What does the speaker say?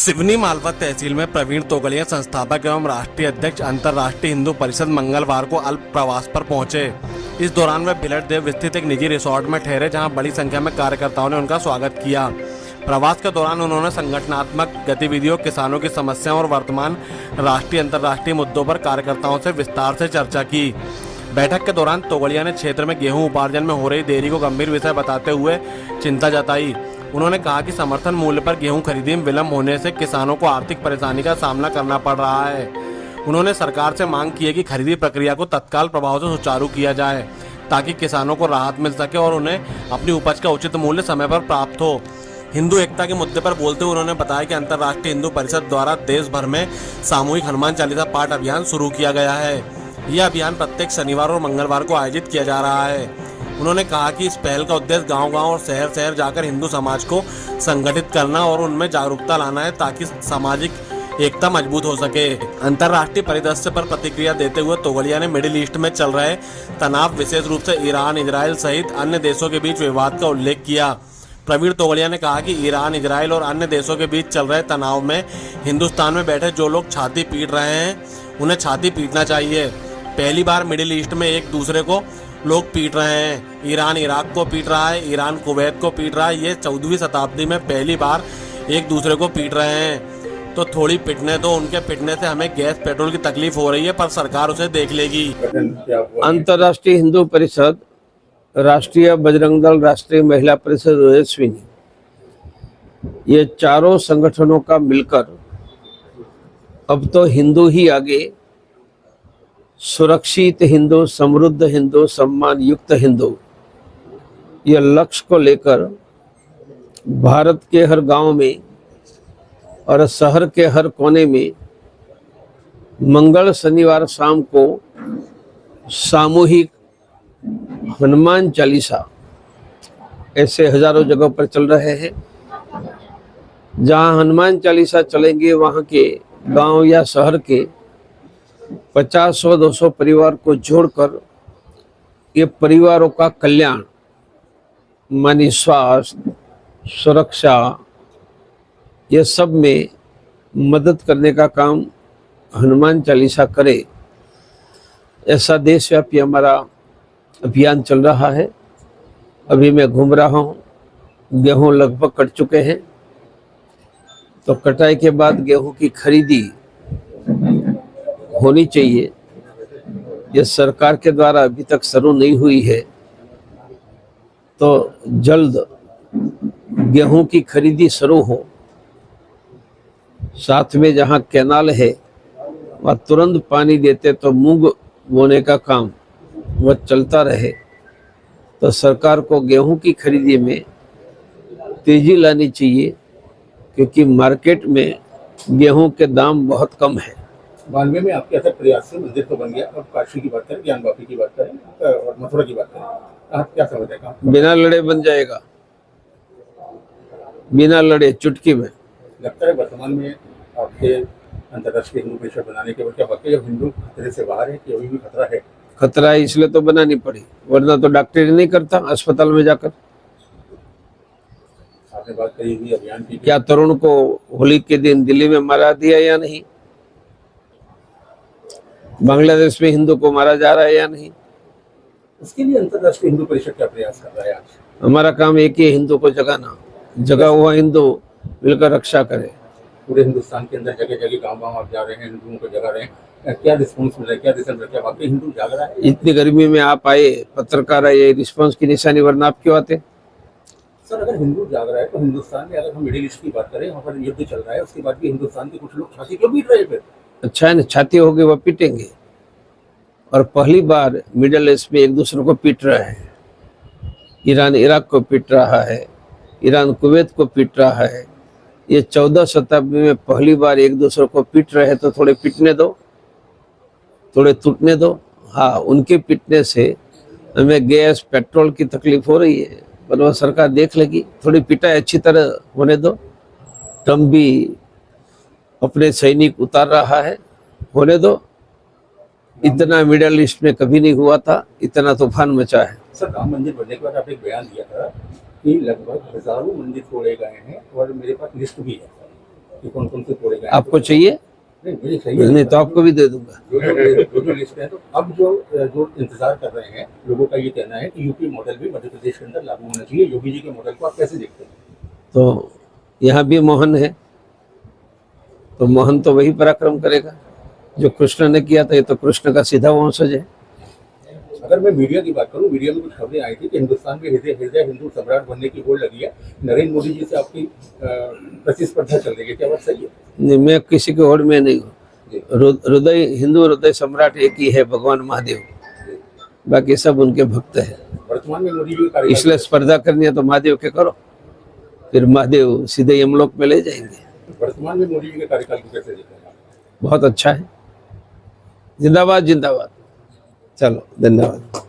सिवनी मालवा तहसील में प्रवीण तोगड़िया संस्थापक एवं राष्ट्रीय अध्यक्ष अंतर्राष्ट्रीय हिंदू परिषद मंगलवार को अल्प प्रवास पर पहुंचे। इस दौरान वे बिलट देव स्थित एक निजी रिसोर्ट में ठहरे, जहां बड़ी संख्या में कार्यकर्ताओं ने उनका स्वागत किया। प्रवास के दौरान उन्होंने संगठनात्मक गतिविधियों, किसानों की समस्याओं और वर्तमान राष्ट्रीय अंतर्राष्ट्रीय मुद्दों पर कार्यकर्ताओं से विस्तार से चर्चा की। बैठक के दौरान तोगड़िया ने क्षेत्र में गेहूं उपार्जन में हो रही देरी को गंभीर विषय बताते हुए चिंता जताई। उन्होंने कहा कि समर्थन मूल्य पर गेहूं खरीदी में विलंब होने से किसानों को आर्थिक परेशानी का सामना करना पड़ रहा है। उन्होंने सरकार से मांग की है कि खरीदी प्रक्रिया को तत्काल प्रभाव से सुचारू किया जाए, ताकि किसानों को राहत मिल सके और उन्हें अपनी उपज का उचित मूल्य समय पर प्राप्त हो। हिंदू एकता के मुद्दे पर बोलते हुए उन्होंने बताया कि अंतर्राष्ट्रीय हिंदू परिषद द्वारा देश भर में सामूहिक हनुमान चालीसा पाठ अभियान शुरू किया गया है। यह अभियान प्रत्येक शनिवार और मंगलवार को आयोजित किया जा रहा है। उन्होंने कहा कि इस पहल का उद्देश्य गांव-गांव और शहर-शहर जाकर हिंदू समाज को संगठित करना और उनमें जागरूकता लाना है, ताकि सामाजिक एकता मजबूत हो सके। अंतर्राष्ट्रीय परिदृश्य पर प्रतिक्रिया देते हुए तोगड़िया ने मिडिल ईस्ट में चल रहे तनाव, विशेष रूप से ईरान, इजराइल सहित अन्य देशों के बीच विवाद का उल्लेख किया। प्रवीण तोगड़िया ने कहा कि ईरान, इजराइल और अन्य देशों के बीच चल रहे तनाव में हिंदुस्तान में बैठे जो लोग छाती पीट रहे हैं, उन्हें छाती पीटना चाहिए। पहली बार मिडिल ईस्ट में एक दूसरे को लोग पीट रहे हैं। ईरान इराक को पीट रहा है, ईरान कुवैत को पीट रहा है। ये 14वीं शताब्दी में पहली बार एक दूसरे को पीट रहे हैं, तो थोड़ी पिटने दो। उनके पिटने से हमें गैस पेट्रोल की तकलीफ हो रही है, पर सरकार उसे देख लेगी। अंतर्राष्ट्रीय हिंदू परिषद, राष्ट्रीय बजरंग दल, राष्ट्रीय महिला परिषद ओजस्विनी, ये चारों संगठनों का मिलकर अब तो हिंदू ही आगे, सुरक्षित हिंदू, समृद्ध हिंदू, सम्मान युक्त हिंदू, यह लक्ष्य को लेकर भारत के हर गांव में और शहर के हर कोने में मंगल शनिवार शाम को सामूहिक हनुमान चालीसा ऐसे हजारों जगहों पर चल रहे हैं। जहां हनुमान चालीसा चलेंगे, वहां के गांव या शहर के 50-100-200 परिवार को जोड़कर ये परिवारों का कल्याण, मानी स्वास्थ्य, सुरक्षा, ये सब में मदद करने का काम हनुमान चालीसा करे, ऐसा देशव्यापी हमारा अभियान चल रहा है। अभी मैं घूम रहा हूँ, गेहूँ लगभग कट चुके हैं, तो कटाई के बाद गेहूँ की खरीदी होनी चाहिए। ये सरकार के द्वारा अभी तक शुरू नहीं हुई है, तो जल्द गेहूं की खरीदी शुरू हो। साथ में जहां कैनाल है वह तुरंत पानी देते, तो मूंग बोने का काम वह चलता रहे। तो सरकार को गेहूं की खरीदी में तेजी लानी चाहिए, क्योंकि मार्केट में गेहूं के दाम बहुत कम है। 92 में आपके अथक प्रयास से मंदिर तो बन गया। अब काशी की बात करें, ज्ञान वापी की बात करें और मथुरा की बात करें, आप क्या समझते हैं? बिना लड़े बन जाएगा, बिना लड़े चुटकी में। लगता है वर्तमान में आपके अंतर्राष्ट्रीय हिंदू परिषद बनाने के बाद क्या वाकई अब हिंदू खतरे से बाहर है कि अभी भी खतरा है? खतरा है, इसलिए तो बनानी पड़ी, वरना तो डॉक्टर ही नहीं करता अस्पताल में जाकर। आपने बात करी हुई अभियान की, क्या तरुण को होली के दिन दिल्ली में मारा दिया या नहीं? बांग्लादेश में हिंदू को मारा जा रहा है या नहीं? उसके लिए अंतर्राष्ट्रीय हिंदू परिषद क्या प्रयास कर रहा है आज? हमारा काम एक ही है, हिंदू को जगाना। जगा हुआ हिंदू मिलकर रक्षा करे। पूरे हिंदुस्तान के अंदर जगह जगह गांव-गांव आप जा रहे हैं, हिंदुओं को जगा रहे हैं, क्या रिस्पॉन्स मिल रहा है, क्या रिजल्ट है? क्या वाकई हिंदू जाग रहा है? इतनी गर्मी में आप आए, पत्रकार आए, रिस्पॉन्स की निशानी, वरना आप क्यों आते? सर, अगर हिंदू जाग रहा है तो हिंदुस्तान में, अगर हम मिडिल ईस्ट की बात करें, वहाँ पर युद्ध चल रहा है, उसके बाद भी हिंदुस्तान के कुछ लोग छाती क्यों पीट रहे हैं? फिर अच्छा है ना, छाती होगी वह पीटेंगे। और पहली बार मिडिल ईस्ट में एक दूसरे को पीट रहा है। ईरान इराक को पीट रहा है, ईरान कुवैत को पीट रहा है। ये 14 शताब्दी में पहली बार एक दूसरे को पीट रहे हैं, तो थोड़े पीटने दो, थोड़े टूटने दो। हाँ, उनके पीटने से हमें गैस पेट्रोल की तकलीफ हो रही है, पर वह सरकार देख लेगी। थोड़ी पिटाई अच्छी तरह होने दो। ट्रम्प भी अपने सैनिक उतार रहा है, होने दो। इतना मिडिल ईस्ट में कभी नहीं हुआ था, इतना तूफान मचा है। सर, राम मंदिर बनने के बाद आपने एक बयान दिया था कि लगभग हजारों मंदिर तोड़े गए हैं और मेरे पास लिस्ट भी है कि कौन कौन से तोड़े गए हैं। आपको चाहिए? नहीं, मुझे चाहिए। नहीं तो आपको भी दे दूंगा। जो लिस्ट है, तो अब जो इंतजार कर रहे हैं लोगों का ये कहना है कि यूपी मॉडल भी मध्य प्रदेश के अंदर लागू होना चाहिए। योगी जी के मॉडल को आप कैसे देखते हैं? तो यहाँ भी मोहन है, तो मोहन तो वही पराक्रम करेगा जो कृष्ण ने किया था। ये तो कृष्ण का सीधा वंशज है। अगर मैं मीडिया की बात करूं, मीडिया में कुछ खबरें आई थी कि हिंदुस्तान के हृदय हिंदू सम्राट बनने की होड़ लगी है। नरेंद्र मोदी जी से आपकी प्रतिस्पर्धा चल रही है, क्या बात सही है? नहीं, मैं किसी के होड़ में नहीं हूँ। जी, हृदय हिंदू हृदय सम्राट एक ही है, भगवान महादेव। जी। बाकी सब उनके भक्त हैं। वर्तमान में मोदी जी के कार्यकाल इसलिए स्पर्धा करनी है तो महादेव के करो, फिर महादेव सीधे यमलोक में ले जाएंगे। वर्तमान में मोदी जी के कार्यकाल को कैसे देखते हैं? बहुत अच्छा है। जिंदाबाद जिंदाबाद। चलो, धन्यवाद।